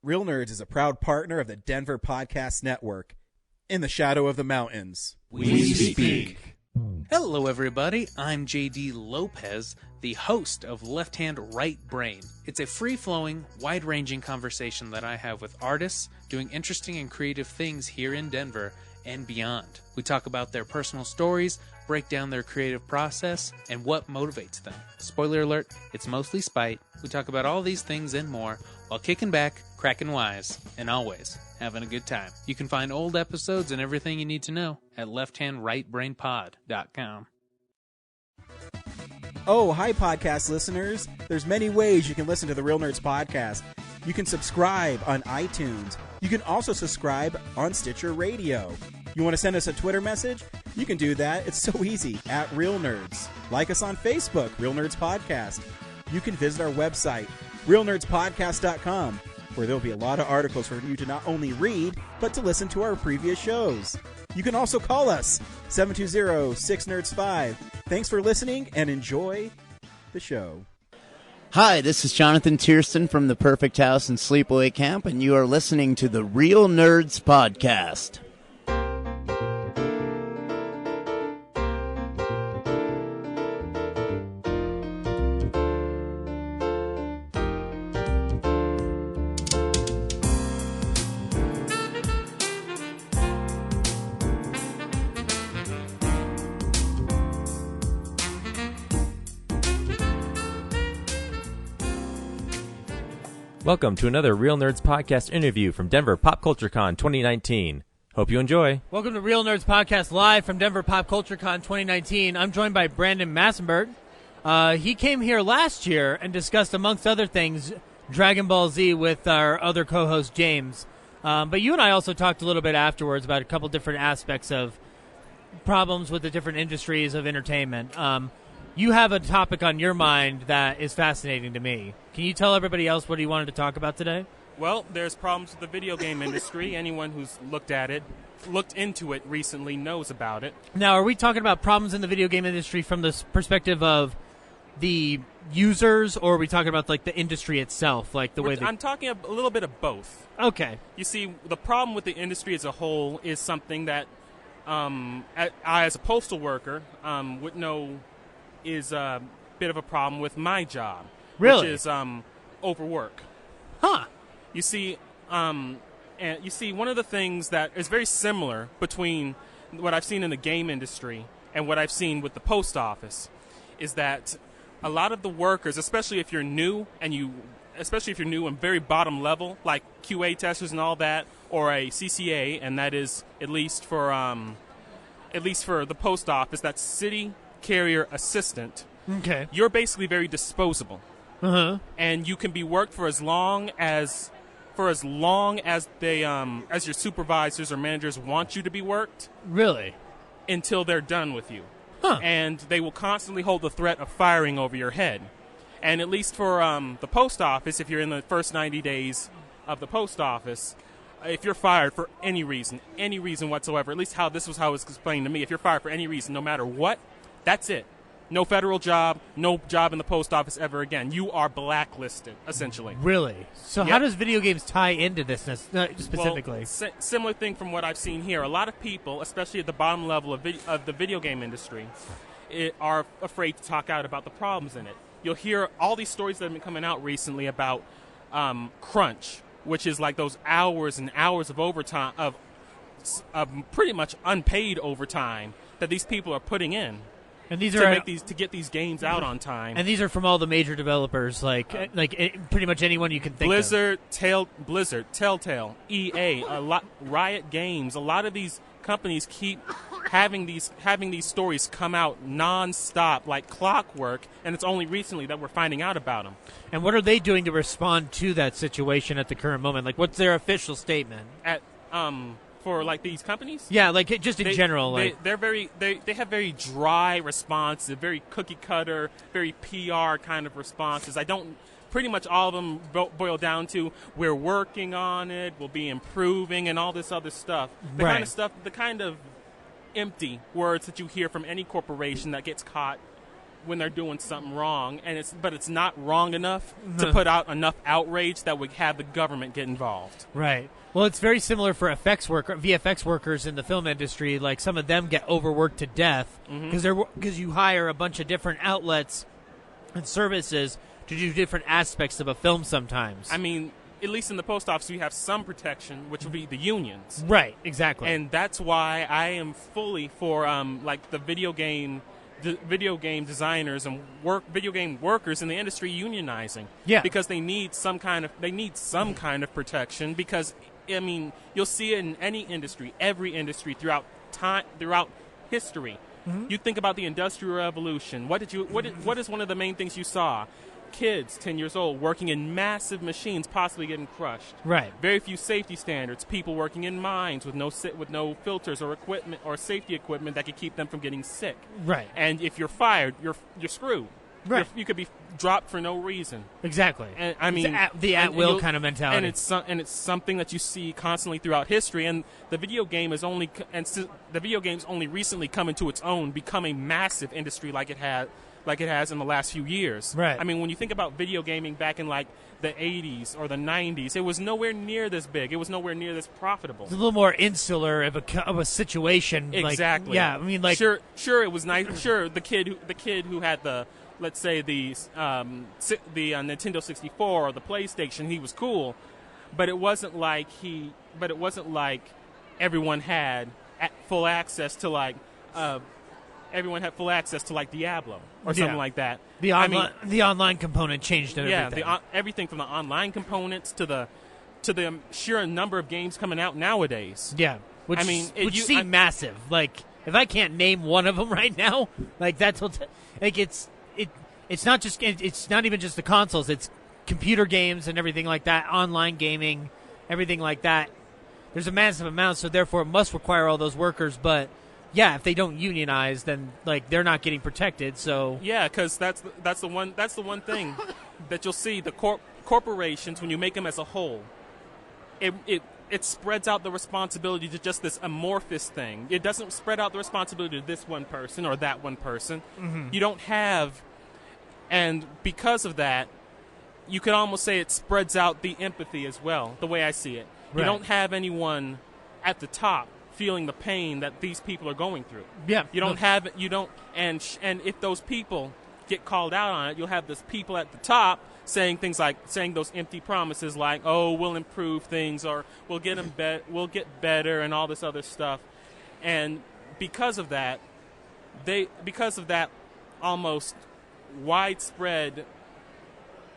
Real Nerds is a proud partner of the Denver Podcast Network. In the shadow of the mountains, we speak. Hello, everybody. I'm JD Lopez, the host of Left Hand Right Brain. It's a free-flowing, wide-ranging conversation that I have with artists doing interesting and creative things here in Denver and beyond. We talk about their personal stories, break down their creative process, and what motivates them. Spoiler alert, it's mostly spite. We talk about all these things and more while kicking back, cracking wise, and always having a good time. You can find old episodes and everything you need to know at lefthandrightbrainpod.com. Oh, hi, podcast listeners. There's many ways you can listen to the Real Nerds podcast. You can subscribe on iTunes. You can also subscribe on Stitcher Radio. You want to send us a Twitter message? You can do that. It's so easy, at Real Nerds. Like us on Facebook, Real Nerds Podcast. You can visit our website, realnerdspodcast.com, where there'll be a lot of articles for you to not only read, but to listen to our previous shows. You can also call us, 720-6nerds5. Thanks for listening, and enjoy the show. Hi, this is Jonathan Tiersten from The Perfect House and Sleepaway Camp, and you are listening to the Real Nerds Podcast. Welcome to another Real Nerds Podcast interview from Denver Pop Culture Con 2019. Hope you enjoy. Welcome to Real Nerds Podcast live from Denver Pop Culture Con 2019. I'm joined by Brandon Massenberg. He came here last year and discussed, amongst other things, Dragon Ball Z with our other co-host, James. But you and I also talked a little bit afterwards about a couple different aspects of problems with the different industries of entertainment. You have a topic on your mind that is fascinating to me. Can you tell everybody else what you wanted to talk about today? Well, there's problems with the video game industry. Anyone who's looked into it recently knows about it. Now, are we talking about problems in the video game industry from the perspective of the users, or are we talking about like the industry itself, like the way they... I'm talking a little bit of both. Okay. You see, the problem with the industry as a whole is something that I, as a postal worker, would know is a bit of a problem with my job. Really? Which is overwork. Huh. You see, one of the things that is very similar between what I've seen in the game industry and what I've seen with the post office is that a lot of the workers, especially if you're new and very bottom level, like QA testers and all that, or a CCA, and that is at least for the post office, that's city carrier assistant. Okay. You're basically very disposable. Uh-huh. And you can be worked for as long as they as your supervisors or managers want you to be worked. Really? Until they're done with you. Huh. And they will constantly hold the threat of firing over your head. And at least for the post office, if you're in the first 90 days of the post office, if you're fired for any reason whatsoever, at least this was how it was explained to me, if you're fired for any reason, no matter what, that's it. No federal job, no job in the post office ever again. You are blacklisted, essentially. Really? So how does video games tie into this specifically? Well, similar thing from what I've seen here. A lot of people, especially at the bottom level of the video game industry, are afraid to talk out about the problems in it. You'll hear all these stories that have been coming out recently about crunch, which is like those hours and hours of overtime, of pretty much unpaid overtime that these people are putting in. And these to get these games out on time. And these are from all the major developers, pretty much anyone you can think of. Blizzard, Telltale, EA, Riot Games. A lot of these companies keep having these stories come out nonstop, like clockwork, and it's only recently that we're finding out about them. And what are they doing to respond to that situation at the current moment? Like, what's their official statement? For like these companies? Yeah, like just in general. They have very dry responses, very cookie cutter, very PR kind of responses. Pretty much all of them boil down to we're working on it, we'll be improving, and all this other stuff. The kind of empty words that you hear from any corporation that gets caught doing something wrong, but it's not wrong enough to put out enough outrage that would have the government get involved. Right. Well, it's very similar for VFX workers in the film industry. Like, some of them get overworked to death because you hire a bunch of different outlets and services to do different aspects of a film sometimes. I mean, at least in the post office, we have some protection, which would be the unions. Right, exactly. And that's why I am fully for like the video game designers and video game workers in the industry unionizing. Yeah. Because they need some kind of protection, because I mean, you'll see it in any industry, every industry throughout history. You think about the Industrial Revolution. What is one of the main things you saw? Kids 10 years old working in massive machines, possibly getting crushed. Right. Very few safety standards. People working in mines with no filters or equipment or safety equipment that could keep them from getting sick. Right. And if you're fired, you're screwed. Right. You could be dropped for no reason. Exactly. And I mean, the at-will kind of mentality. And it's something that you see constantly throughout history. And the video game is only recently come into its own, become a massive industry like it has in the last few years. Right. I mean, when you think about video gaming back in like the 80s or the 90s, it was nowhere near this big. It was nowhere near this profitable. It's a little more insular of a situation. Exactly. Like, yeah, I mean, like, sure, it was nice. Sure, the kid who had the, let's say, the Nintendo 64 or the PlayStation, he was cool, but it wasn't like everyone had full access to like. Everyone had full access to like Diablo or something like that. The online component changed everything. Yeah, everything from the online components to the sheer number of games coming out nowadays. Yeah, which seem massive. Like, if I can't name one of them right now, like, that's what's like. It's not even just the consoles. It's computer games and everything like that, online gaming, everything like that. There's a massive amount, so therefore it must require all those workers, but. Yeah, if they don't unionize, then like they're not getting protected. So yeah, because that's the one thing that you'll see the corporations, when you make them as a whole, it spreads out the responsibility to just this amorphous thing. It doesn't spread out the responsibility to this one person or that one person. You don't have, and because of that, you could almost say it spreads out the empathy as well. The way I see it, you don't have anyone at the top feeling the pain that these people are going through. Yeah. And if those people get called out on it, you'll have those people at the top saying those empty promises like, "Oh, we'll improve things," or "We'll get better," and all this other stuff. And because of that almost widespread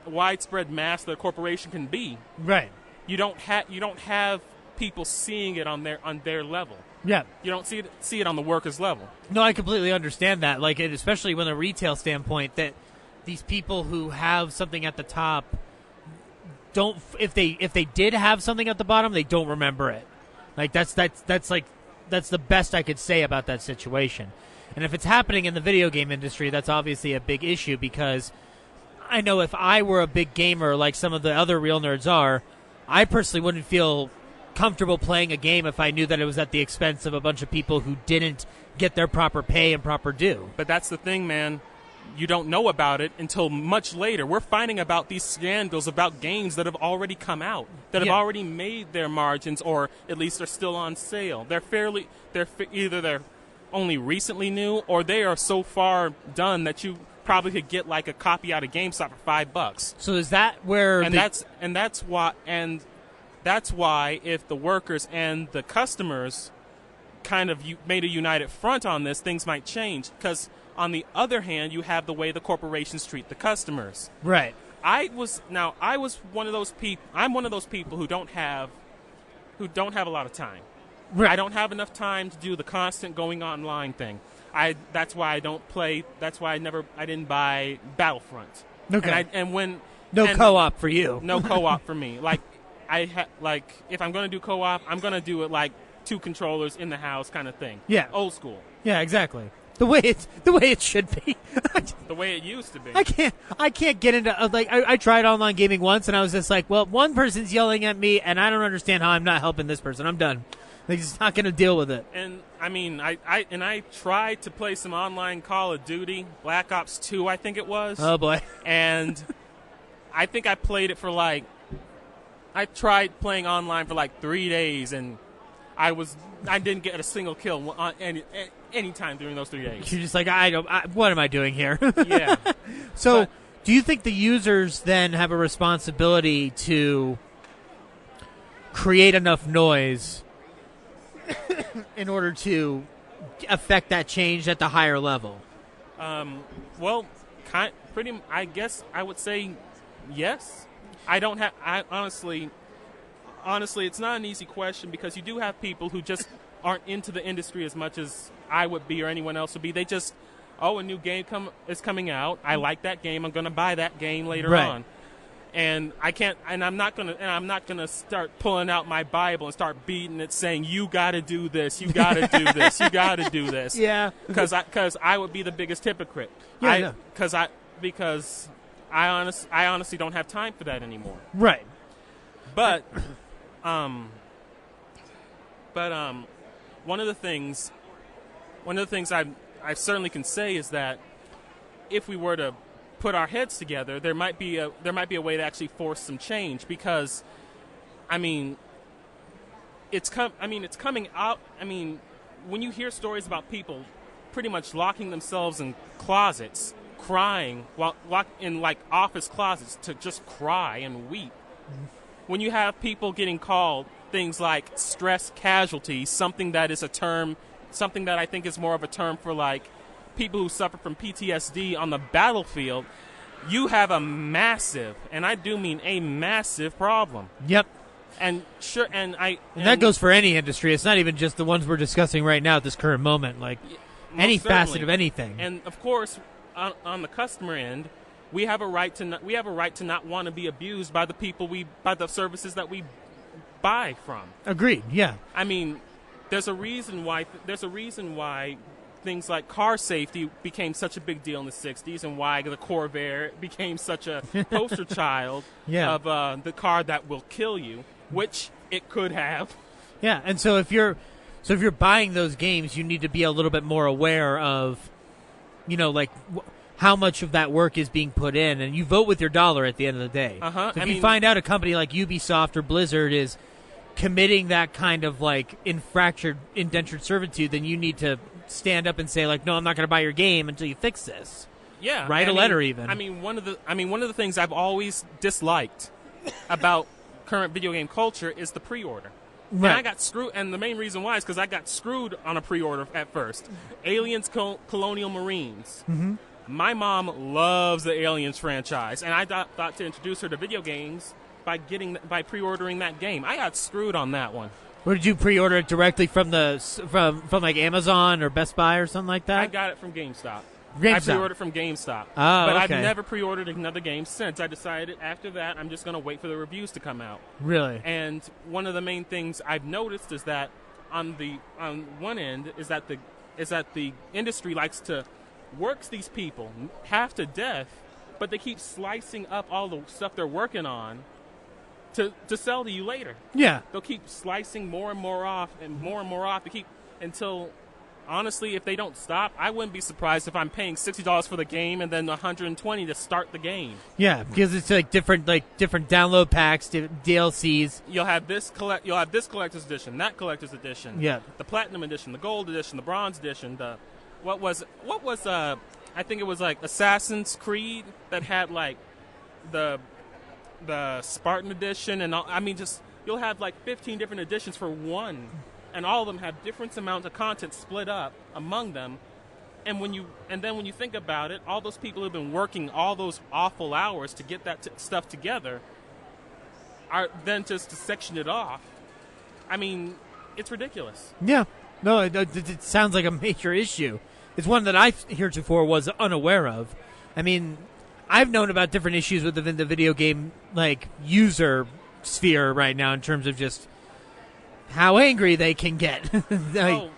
mass that a corporation can be. Right. You don't have people seeing it on their level. Yeah. You don't see it on the workers' level. No, I completely understand that. Like, especially when a retail standpoint, that these people who have something at the top don't. If they did have something at the bottom, they don't remember it. Like, that's the best I could say about that situation. And if it's happening in the video game industry, that's obviously a big issue, because I know if I were a big gamer like some of the other real nerds are, I personally wouldn't feel comfortable playing a game if I knew that it was at the expense of a bunch of people who didn't get their proper pay and proper due. But that's the thing, man. You don't know about it until much later. We're finding about these scandals about games that have already come out, that have already made their margins, or at least are still on sale. Either they're only recently new, or they are so far done that you probably could get like a copy out of GameStop for $5. So is that where? That's why if the workers and the customers kind of made a united front on this, things might change. Because on the other hand, you have the way the corporations treat the customers. Right. I was one of those people. I'm one of those people who don't have a lot of time. Right. I don't have enough time to do the constant going online thing. That's why I don't play. That's why I didn't buy Battlefront. Okay. No co-op for you. No co-op for me. Like, if I'm going to do co-op, I'm going to do it like 2 controllers in the house kind of thing. Yeah. Old school. Yeah, exactly. The way it should be. The way it used to be. I can't get into I tried online gaming once, and I was just like, well, one person's yelling at me, and I don't understand how I'm not helping this person. I'm done. They're just not going to deal with it. And I mean, I tried to play some online Call of Duty, Black Ops 2, I think it was. Oh boy! And I think I played it for I tried playing online for 3 days, and I didn't get a single kill on any time during those 3 days. You're just like, what am I doing here? Yeah. So, do you think the users then have a responsibility to create enough noise in order to affect that change at the higher level? Well, I guess I would say yes. Honestly, it's not an easy question because you do have people who just aren't into the industry as much as I would be or anyone else would be. They just, a new game is coming out. I like that game. I'm going to buy that game later on. And I'm not gonna start pulling out my Bible and start beating it, saying you got to do this, you got to do this, you got to do this. Yeah. Because I would be the biggest hypocrite. Yeah. Because I honestly don't have time for that anymore. Right. But one of the things I certainly can say is that if we were to put our heads together, there might be a way to actually force some change because, it's coming out. When you hear stories about people pretty much locking themselves in closets, crying while locked in office closets to just cry and weep. When you have people getting called things like stress casualties, something that I think is more of a term for people who suffer from PTSD on the battlefield, you have a massive, and I do mean a massive problem. Yep. And that goes for any industry. It's not even just the ones we're discussing right now at this current moment. Any facet of anything. And of course, on the customer end, we have a right to not want to be abused by the services that we buy from. Agreed. Yeah. There's a reason why things like car safety became such a big deal in the 60s and why the Corvair became such a poster child of the car that will kill you, which it could have. Yeah, and so if you're buying those games, you need to be a little bit more aware of, how much of that work is being put in, and you vote with your dollar at the end of the day. Uh-huh. So if you find out a company like Ubisoft or Blizzard is committing that kind of indentured servitude, then you need to stand up and say no, I'm not going to buy your game until you fix this. Yeah, write a letter even. One of the things I've always disliked about current video game culture is the pre-order. Right. And I got screwed, and the main reason why is because I got screwed on a pre-order at first. Aliens Colonial Marines. Mm-hmm. My mom loves the Aliens franchise, and I thought to introduce her to video games by pre-ordering that game. I got screwed on that one. Where did you pre-order it directly from Amazon or Best Buy or something like that? I got it from GameStop. I pre-ordered from GameStop. Oh, but okay. I've never pre-ordered another game since. I decided after that I'm just going to wait for the reviews to come out. Really? And one of the main things I've noticed is that on one end is that the industry likes to works these people half to death, but they keep slicing up all the stuff they're working on to sell to you later. Yeah. They'll keep slicing more and more off to keep until, honestly, if they don't stop, I wouldn't be surprised if I'm paying $60 for the game and then $120 to start the game. Yeah, because it's different download packs, DLCs. You'll have this collector's edition, that collector's edition. Yeah. The platinum edition, the gold edition, the bronze edition, what was I think it was Assassin's Creed that had the Spartan edition and all. You'll have 15 different editions for one, and all of them have different amounts of content split up among them. And when you think about it, all those people who've been working all those awful hours to get that stuff together are then just to section it off. It's ridiculous. Yeah. No, it sounds like a major issue. It's one that I heretofore was unaware of. I've known about different issues within the video game user sphere right now in terms of just how angry they can get.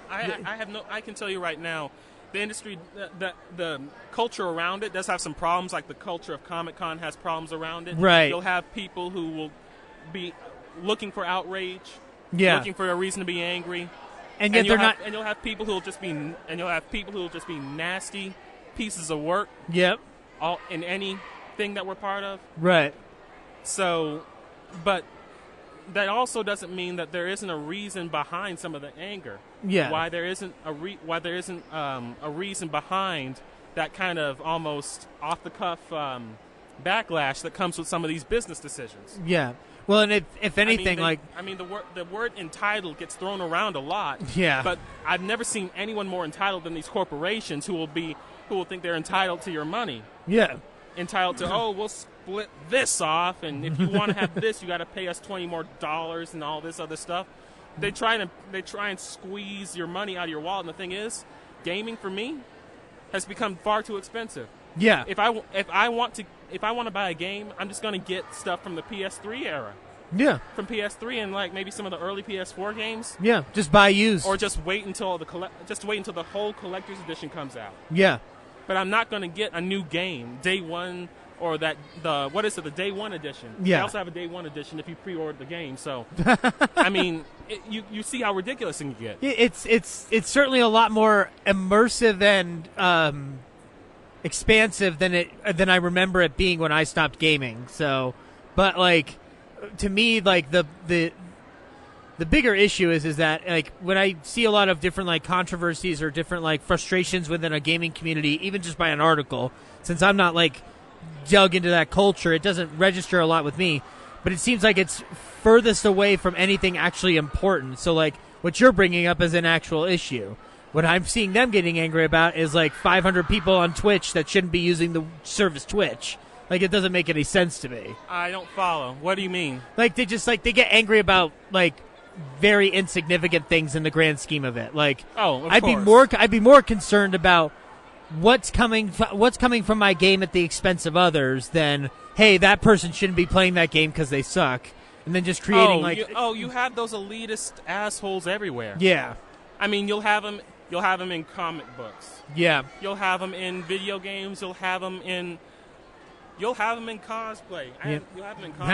I can tell you right now, the industry, the culture around it does have some problems. Like the culture of Comic-Con has problems around it. Right. You'll have people who will be looking for outrage Yeah. looking for a reason to be angry. And yet they're not. And you'll have people who'll just be nasty pieces of work. Yep. All in anything that we're part of. Right. So, but that also doesn't mean that there isn't a reason behind some of the anger. Yeah. Why there isn't a reason behind that kind of almost off the cuff backlash that comes with some of these business decisions. Yeah. Well, and if anything, the word entitled gets thrown around a lot. Yeah. But I've never seen anyone more entitled than these corporations who will think they're entitled to your money. Yeah. Entitled to, we'll split this off, and if you want to have this, you got to pay us $20 more and all this other stuff. They try and squeeze your money out of your wallet. And the thing is, gaming for me has become far too expensive. Yeah. If I want to buy a game, I'm just going to get stuff from the PS3 era. Yeah. From PS3 and like maybe some of the early PS4 games. Yeah. Just buy used. Or just wait until the whole collector's edition comes out. Yeah. But I'm not going to get a new game day one or the day one edition. Yeah. They also have a day one edition if you pre-ordered the game. So, I mean, you see how ridiculous it can get. It's certainly a lot more immersive and expansive than I remember it being when I stopped gaming. So, but like to me, like the bigger issue is that like when I see a lot of different like controversies or different like frustrations within a gaming community, even just by an article, since I'm not like dug into that culture, it doesn't register a lot with me. But it seems like it's furthest away from anything actually important. So like what you're bringing up is an actual issue. What I'm seeing them getting angry about is like 500 people on Twitch that shouldn't be using the service Twitch. Like, it doesn't make any sense to me. I don't follow. What do you mean? Like, they get angry about like very insignificant things in the grand scheme of it. Like, I'd be more concerned about what's coming from my game at the expense of others than, hey, that person shouldn't be playing that game because they suck. And then just creating you have those elitist assholes everywhere. Yeah. I mean, you'll have them in comic books. Yeah. You'll have them in video games. You'll have them in cosplay. Yeah. You'll have them in cosplay.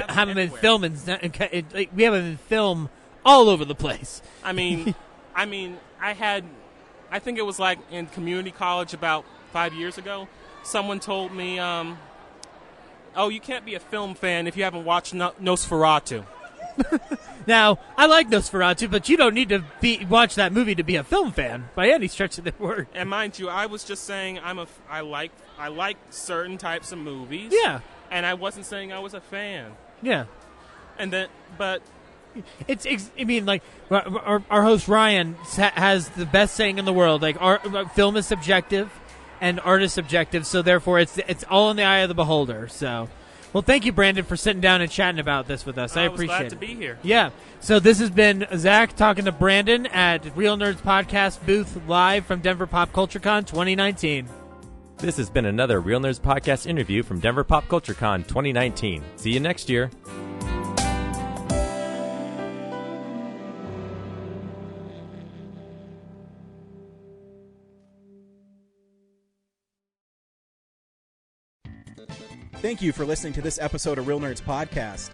Have them in film we have them in film all over the place. I mean, I think it was like in community college about 5 years ago. Someone told me, you can't be a film fan if you haven't watched Nosferatu. Now, I like Nosferatu, but you don't need to watch that movie to be a film fan by any stretch of the word. And mind you, I was just saying I like certain types of movies. Yeah. And I wasn't saying I was a fan. Yeah. And then, but I mean, like our host Ryan has the best saying in the world. Like, film is subjective, and art is subjective. So therefore, it's all in the eye of the beholder. So. Well, thank you, Brandon, for sitting down and chatting about this with us. I appreciate it. I was glad to be here. Yeah. So this has been Zach talking to Brandon at Real Nerds Podcast booth live from Denver Pop Culture Con 2019. This has been another Real Nerds Podcast interview from Denver Pop Culture Con 2019. See you next year. Thank you for listening to this episode of Real Nerds Podcast.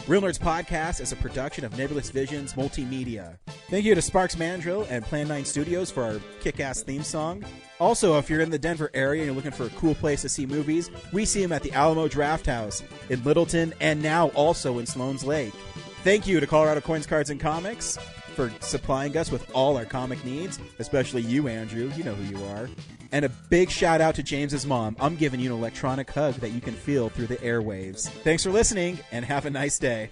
Real Nerds Podcast is a production of Nebulous Visions Multimedia. Thank you to Sparks Mandrill and Plan 9 Studios for our kick-ass theme song. Also, if you're in the Denver area and you're looking for a cool place to see movies, we see them at the Alamo Draft House in Littleton and now also in Sloan's Lake. Thank you to Colorado Coins, Cards, and Comics for supplying us with all our comic needs, especially you, Andrew. You know who you are. And a big shout out to James's mom. I'm giving you an electronic hug that you can feel through the airwaves. Thanks for listening, and have a nice day.